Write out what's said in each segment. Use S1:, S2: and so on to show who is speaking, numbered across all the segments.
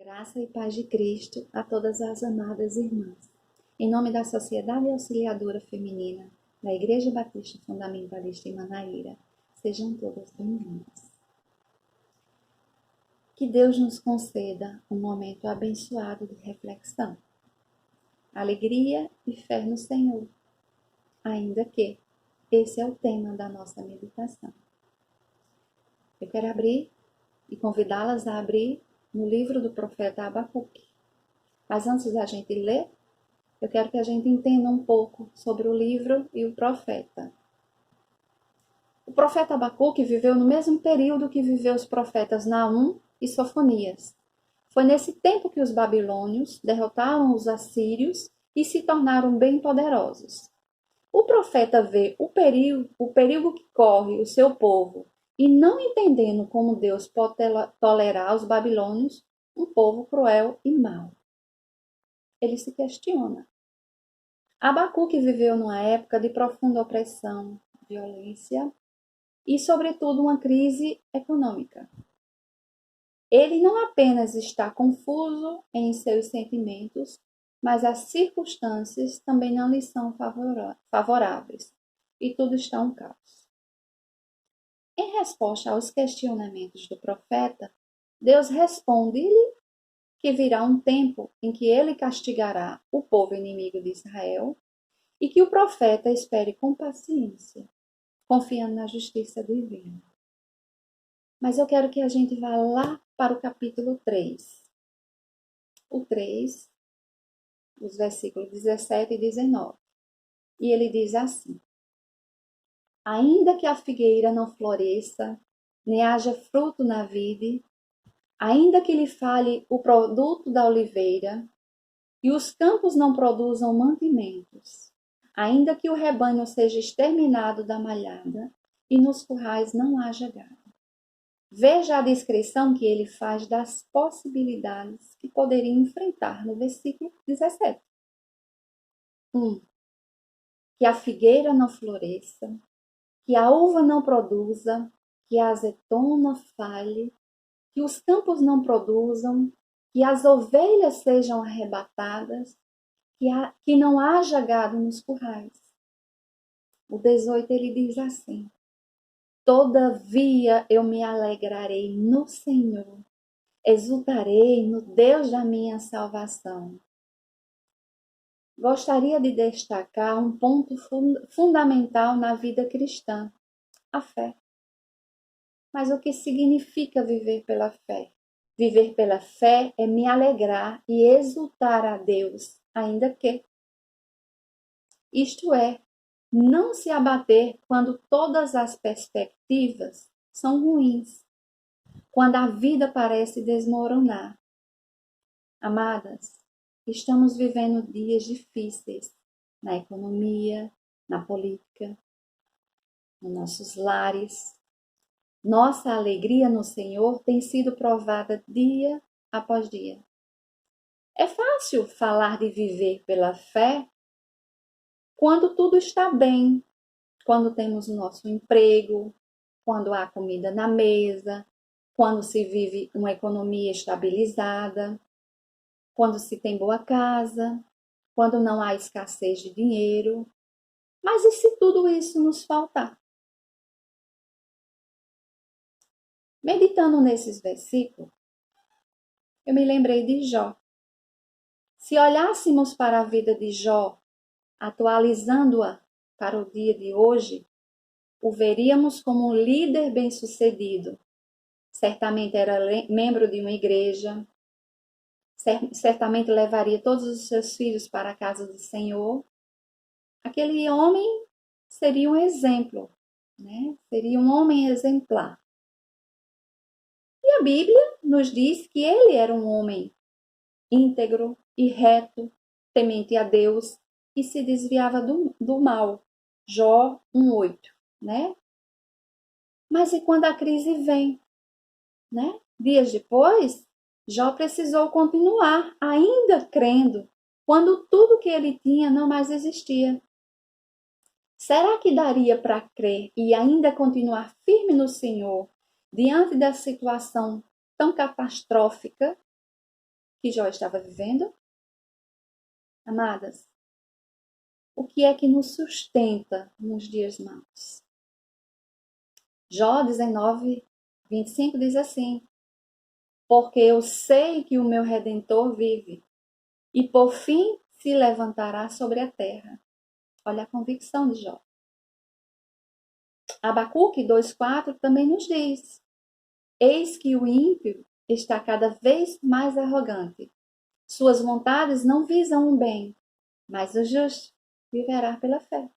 S1: Graça e paz de Cristo a todas as amadas irmãs. Em nome da Sociedade Auxiliadora Feminina da Igreja Batista Fundamentalista em Manaíra, sejam todas bem-vindas. Que Deus nos conceda um momento abençoado de reflexão, alegria e fé no Senhor, ainda que esse é o tema da nossa meditação. Eu quero abrir e convidá-las a abrir no livro do profeta Abacuque. Mas antes da gente ler, eu quero que a gente entenda um pouco sobre o livro e o profeta. O profeta Abacuque viveu no mesmo período que viveu os profetas Naum e Sofonias. Foi nesse tempo que os babilônios derrotaram os assírios e se tornaram bem poderosos. O profeta vê o perigo que corre o seu povo e não entendendo como Deus pode tolerar os babilônios, um povo cruel e mau. Ele se questiona. Abacuque viveu numa época de profunda opressão, violência e, sobretudo, uma crise econômica. Ele não apenas está confuso em seus sentimentos, mas as circunstâncias também não lhe são favoráveis e tudo está um caos. Em resposta aos questionamentos do profeta, Deus responde-lhe que virá um tempo em que ele castigará o povo inimigo de Israel e que o profeta espere com paciência, confiando na justiça divina. Mas eu quero que a gente vá lá para o capítulo 3. O 3, os versículos 17 e 19. E ele diz assim: Ainda que a figueira não floresça, nem haja fruto na vide, ainda que lhe falhe o produto da oliveira, e os campos não produzam mantimentos, ainda que o rebanho seja exterminado da malhada, e nos currais não haja gado. Veja a descrição que ele faz das possibilidades que poderiam enfrentar no versículo 17. 1. Que a figueira não floresça, que a uva não produza, que a azeitona falhe, que os campos não produzam, que as ovelhas sejam arrebatadas, que não haja gado nos currais. O 18 ele diz assim: Todavia eu me alegrarei no Senhor, exultarei no Deus da minha salvação. Gostaria de destacar um ponto fundamental na vida cristã, a fé. Mas o que significa viver pela fé? Viver pela fé é me alegrar e exultar a Deus, ainda que. Isto é, não se abater quando todas as perspectivas são ruins, quando a vida parece desmoronar. Amadas, estamos vivendo dias difíceis na economia, na política, nos nossos lares. Nossa alegria no Senhor tem sido provada dia após dia. É fácil falar de viver pela fé quando tudo está bem, quando temos o nosso emprego, quando há comida na mesa, quando se vive uma economia estabilizada, quando se tem boa casa, quando não há escassez de dinheiro. Mas e se tudo isso nos faltar? Meditando nesses versículos, eu me lembrei de Jó. Se olhássemos para a vida de Jó, atualizando-a para o dia de hoje, o veríamos como um líder bem-sucedido. Certamente era membro de uma igreja, certamente levaria todos os seus filhos para a casa do Senhor. Aquele homem seria um exemplo, né? Seria um homem exemplar. E a Bíblia nos diz que ele era um homem íntegro e reto, temente a Deus e se desviava do mal. Jó 1:8, né? Mas e quando a crise vem, né? Dias depois, Jó precisou continuar, ainda crendo, quando tudo que ele tinha não mais existia. Será que daria para crer e ainda continuar firme no Senhor diante da situação tão catastrófica? que Jó estava vivendo? Amadas, o que é que nos sustenta nos dias maus? Jó 19, 25 diz assim: porque eu sei que o meu Redentor vive, e por fim se levantará sobre a terra. Olha a convicção de Jó. Abacuque 2,4 também nos diz: eis que o ímpio está cada vez mais arrogante. Suas vontades não visam o bem, mas o justo viverá pela fé.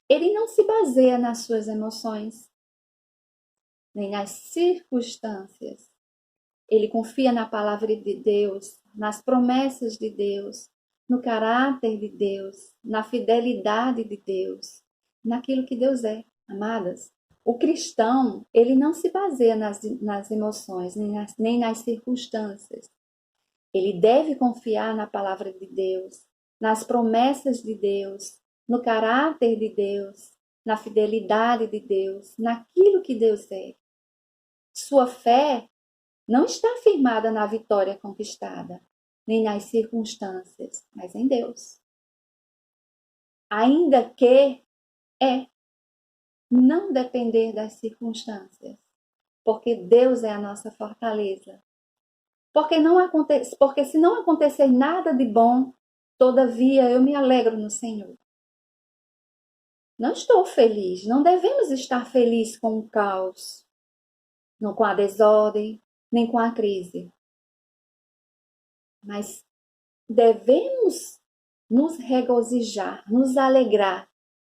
S1: Ele não se baseia nas suas emoções, nem nas circunstâncias. Ele confia na palavra de Deus, nas promessas de Deus, no caráter de Deus, na fidelidade de Deus, naquilo que Deus é. Amadas, o cristão, ele não se baseia nas emoções, nem nas circunstâncias. Ele deve confiar na palavra de Deus, nas promessas de Deus, no caráter de Deus, na fidelidade de Deus, naquilo que Deus é. Sua fé não está firmada na vitória conquistada, nem nas circunstâncias, mas em Deus. Ainda que não depender das circunstâncias, porque Deus é a nossa fortaleza. Porque se não acontecer nada de bom, todavia eu me alegro no Senhor. Não estou feliz, não devemos estar felizes com o caos, não com a desordem, nem com a crise. Mas devemos nos regozijar, nos alegrar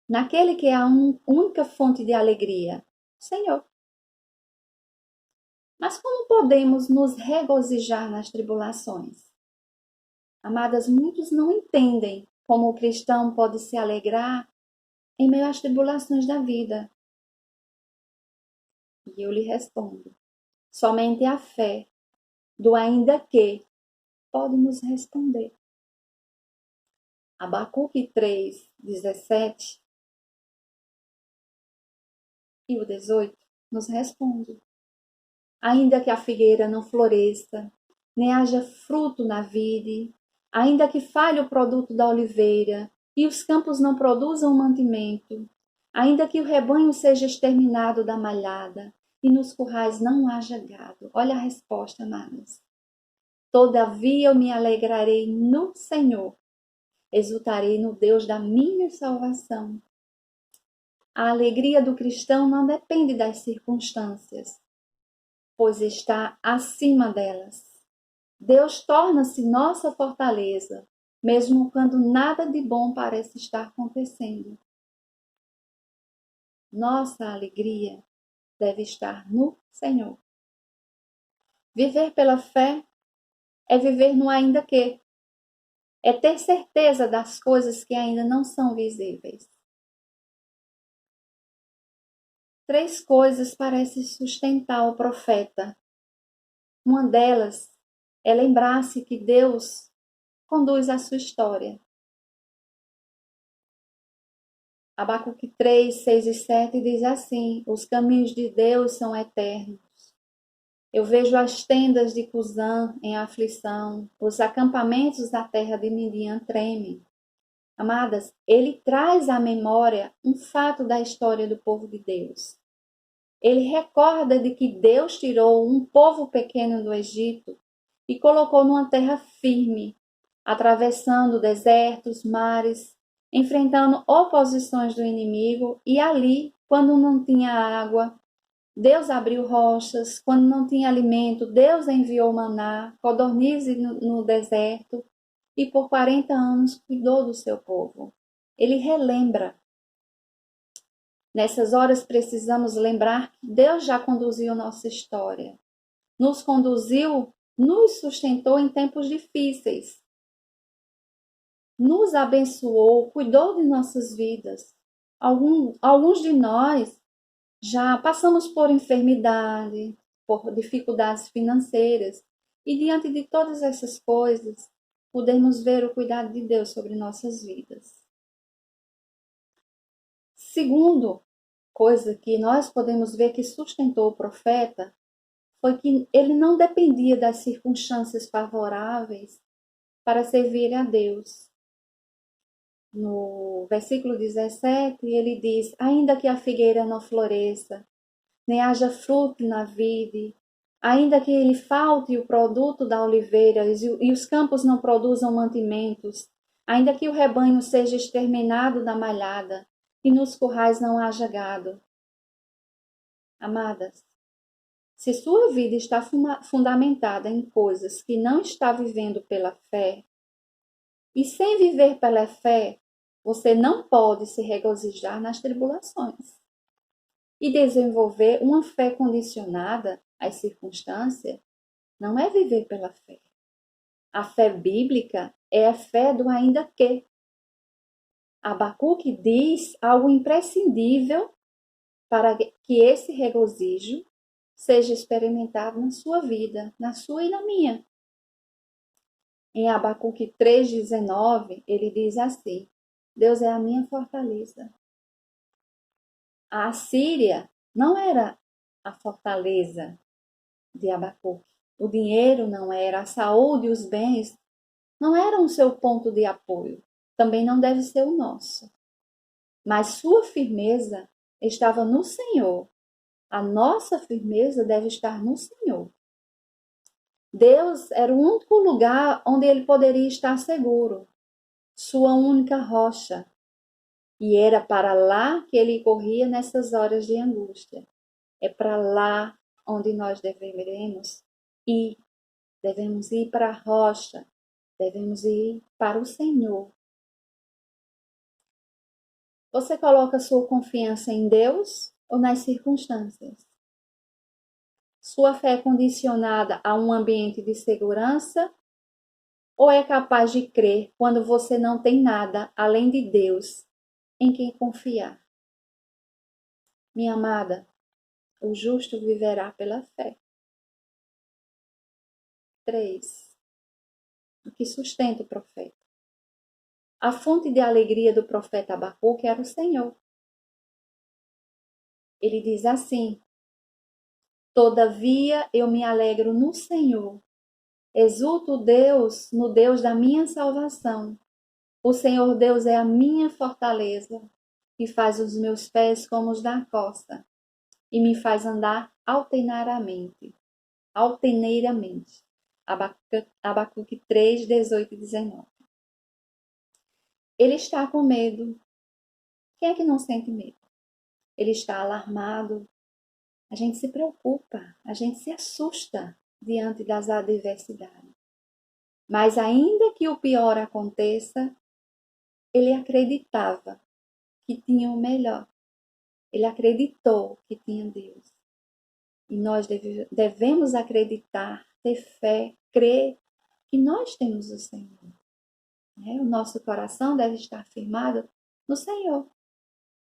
S1: naquele que é a única fonte de alegria, o Senhor. Mas como podemos nos regozijar nas tribulações? Amadas, muitos não entendem como o cristão pode se alegrar em meio às tribulações da vida. E eu lhe respondo: somente a fé do ainda que pode nos responder. Abacuque 3, 17 e o 18 nos responde: ainda que a figueira não floresça, nem haja fruto na vide, ainda que falhe o produto da oliveira, e os campos não produzam mantimento, ainda que o rebanho seja exterminado da malhada, e nos currais não haja gado. Olha a resposta, amadas. Todavia eu me alegrarei no Senhor, exultarei no Deus da minha salvação. A alegria do cristão não depende das circunstâncias, pois está acima delas. Deus torna-se nossa fortaleza, mesmo quando nada de bom parece estar acontecendo. Nossa alegria deve estar no Senhor. Viver pela fé é viver no ainda que. É ter certeza das coisas que ainda não são visíveis. 3 coisas parecem sustentar o profeta. Uma delas é lembrar-se que Deus conduz a sua história. Abacuque 3, 6 e 7 diz assim: os caminhos de Deus são eternos. Eu vejo as tendas de Cusã em aflição, os acampamentos da terra de Midian tremem. Amadas, ele traz à memória um fato da história do povo de Deus. Ele recorda de que Deus tirou um povo pequeno do Egito e colocou numa terra firme, atravessando desertos, mares, enfrentando oposições do inimigo, e ali, quando não tinha água, Deus abriu rochas, quando não tinha alimento, Deus enviou maná, codornizes no deserto, e por 40 anos cuidou do seu povo. Ele relembra. Nessas horas precisamos lembrar que Deus já conduziu nossa história. Nos conduziu, nos sustentou em tempos difíceis. Nos abençoou, cuidou de nossas vidas. Alguns de nós já passamos por enfermidade, por dificuldades financeiras. E diante de todas essas coisas, podemos ver o cuidado de Deus sobre nossas vidas. Segundo coisa que nós podemos ver que sustentou o profeta foi que ele não dependia das circunstâncias favoráveis para servir a Deus. No versículo 17, ele diz: ainda que a figueira não floresça, nem haja fruto na vide, ainda que lhe falte o produto da oliveira e os campos não produzam mantimentos, ainda que o rebanho seja exterminado da malhada e nos currais não haja gado. Amadas, se sua vida está fundamentada em coisas que não está vivendo pela fé, e sem viver pela fé, você não pode se regozijar nas tribulações. E desenvolver uma fé condicionada às circunstâncias não é viver pela fé. A fé bíblica é a fé do ainda que. Abacuque diz algo imprescindível para que esse regozijo seja experimentado na sua vida, na sua e na minha. Em Abacuque 3,19, ele diz assim: Deus é a minha fortaleza. A Assíria não era a fortaleza de Abacuque. O dinheiro não era, a saúde e os bens não eram o seu ponto de apoio. Também não deve ser o nosso. Mas sua firmeza estava no Senhor. A nossa firmeza deve estar no Senhor. Deus era o único lugar onde ele poderia estar seguro, sua única rocha. E era para lá que ele corria nessas horas de angústia. É para lá onde nós devemos ir. Devemos ir para a rocha. Devemos ir para o Senhor. Você coloca sua confiança em Deus ou nas circunstâncias? Sua fé é condicionada a um ambiente de segurança ou é capaz de crer quando você não tem nada além de Deus em quem confiar? Minha amada, o justo viverá pela fé. 3. O que sustenta o profeta? A fonte de alegria do profeta Abacuque era o Senhor. Ele diz assim: todavia eu me alegro no Senhor. Exulto Deus no Deus da minha salvação. O Senhor Deus é a minha fortaleza e faz os meus pés como os da costa e me faz andar altaneiramente. Abacuque 3, 18 e 19. Ele está com medo. Quem é que não sente medo? Ele está alarmado. A gente se preocupa, a gente se assusta diante das adversidades. Mas ainda que o pior aconteça, ele acreditava que tinha o melhor. Ele acreditou que tinha Deus. E nós devemos acreditar, ter fé, crer que nós temos o Senhor. O nosso coração deve estar firmado no Senhor.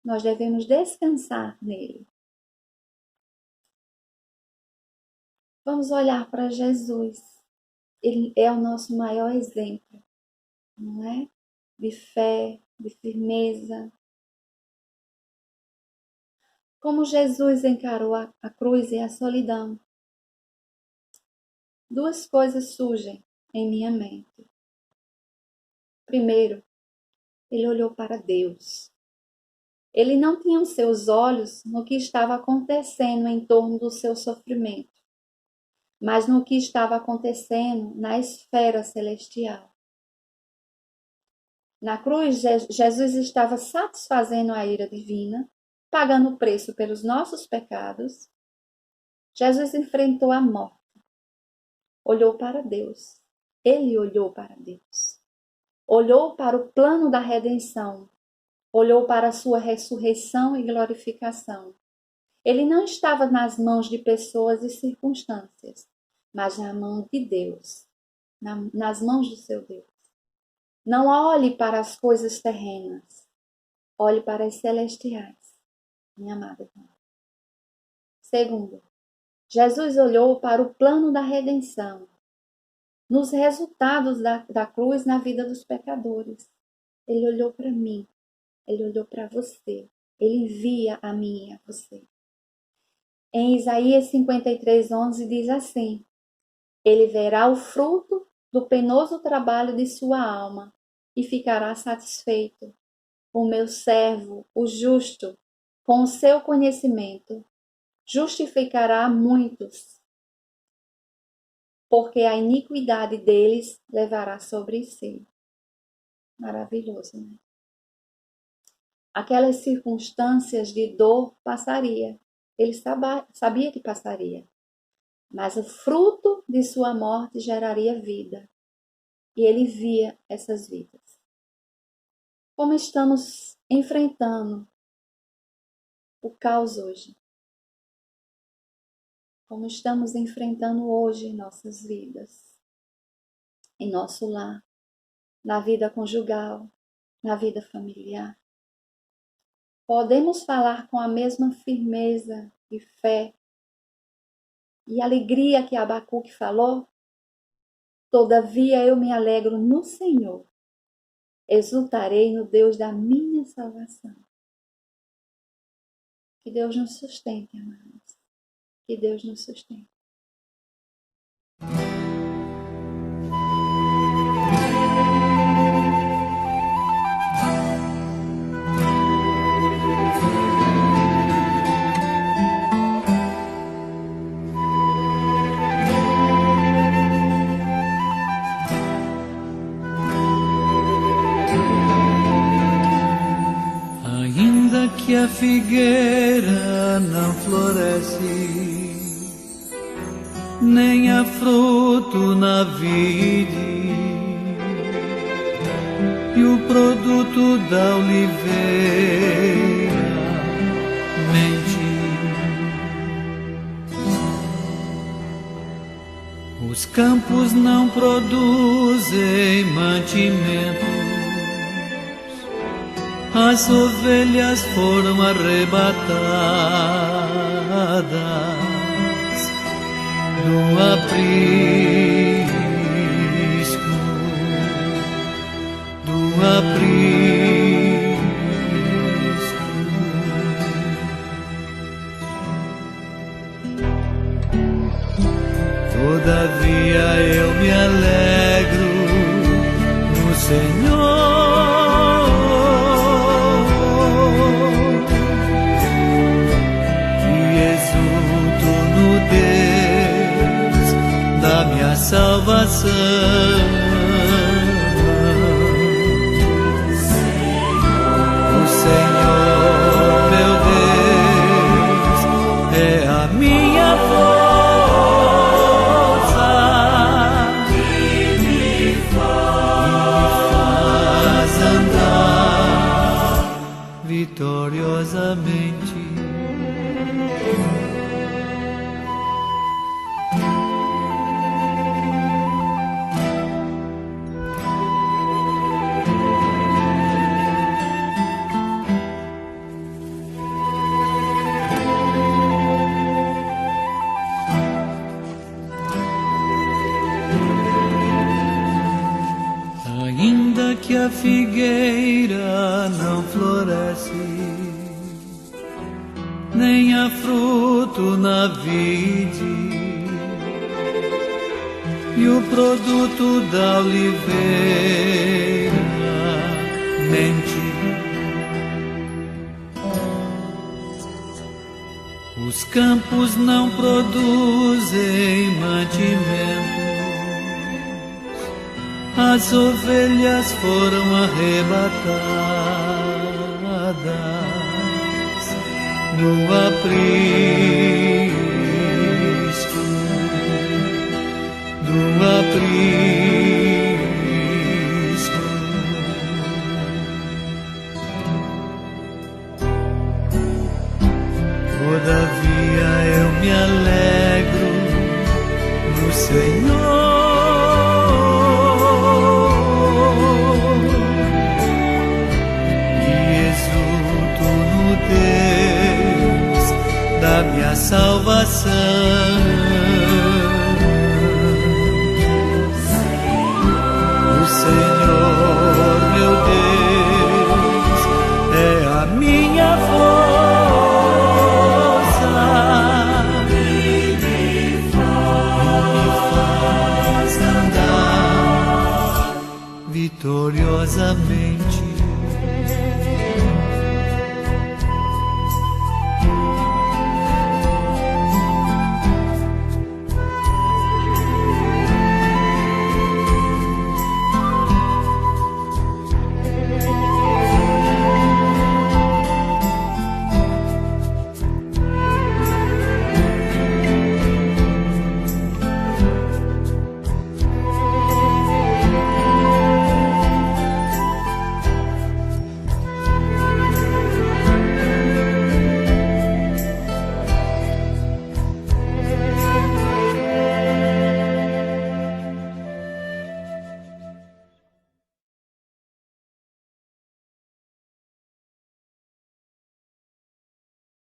S1: Nós devemos descansar nele. Vamos olhar para Jesus. Ele é o nosso maior exemplo, não é? De fé, de firmeza. Como Jesus encarou a cruz e a solidão. Duas coisas surgem em minha mente. Primeiro, ele olhou para Deus. Ele não tinha os seus olhos no que estava acontecendo em torno do seu sofrimento, mas no que estava acontecendo na esfera celestial. Na cruz, Jesus estava satisfazendo a ira divina, pagando o preço pelos nossos pecados. Jesus enfrentou a morte. Olhou para Deus. Ele olhou para Deus. Olhou para o plano da redenção. Olhou para a sua ressurreição e glorificação. Ele não estava nas mãos de pessoas e circunstâncias, mas na mão de Deus, nas mãos do seu Deus. Não olhe para as coisas terrenas, olhe para as celestiais, minha amada irmã. Segundo, Jesus olhou para o plano da redenção, nos resultados da cruz na vida dos pecadores. Ele olhou para mim, ele olhou para você, ele envia a mim e a você. Em Isaías 53:11 diz assim: Ele verá o fruto do penoso trabalho de sua alma e ficará satisfeito. O meu servo, o justo, com o seu conhecimento, justificará muitos, porque a iniquidade deles levará sobre si. Maravilhoso, né? Aquelas circunstâncias de dor passaria. Ele sabia que passaria. Mas o fruto de sua morte geraria vida. E ele via essas vidas. Como estamos enfrentando o caos hoje? Como estamos enfrentando hoje em nossas vidas? Em nosso lar, na vida conjugal, na vida familiar. Podemos falar com a mesma firmeza e fé e alegria que Abacuque falou? Todavia eu me alegro no Senhor, exultarei no Deus da minha salvação. Que Deus nos sustente, amados. Que Deus nos sustente.
S2: Que a figueira não floresce, nem há fruto na vide, e o produto da oliveira mente. Os campos não produzem mantimento, as ovelhas foram arrebatadas do aprisco, do aprisco. Todavia eu me alegro no Senhor, salvação. O Senhor, meu Deus, é a minha força que me faz andar vitoriosamente. Que a figueira não floresce, nem há fruto na vide, e o produto da oliveira mente. Os campos não produzem mantimento, as ovelhas foram arrebatadas no aprisco, do aprisco. Todavia eu me alegro no Senhor, da minha salvação. O Senhor, meu Deus, é a minha força Amém.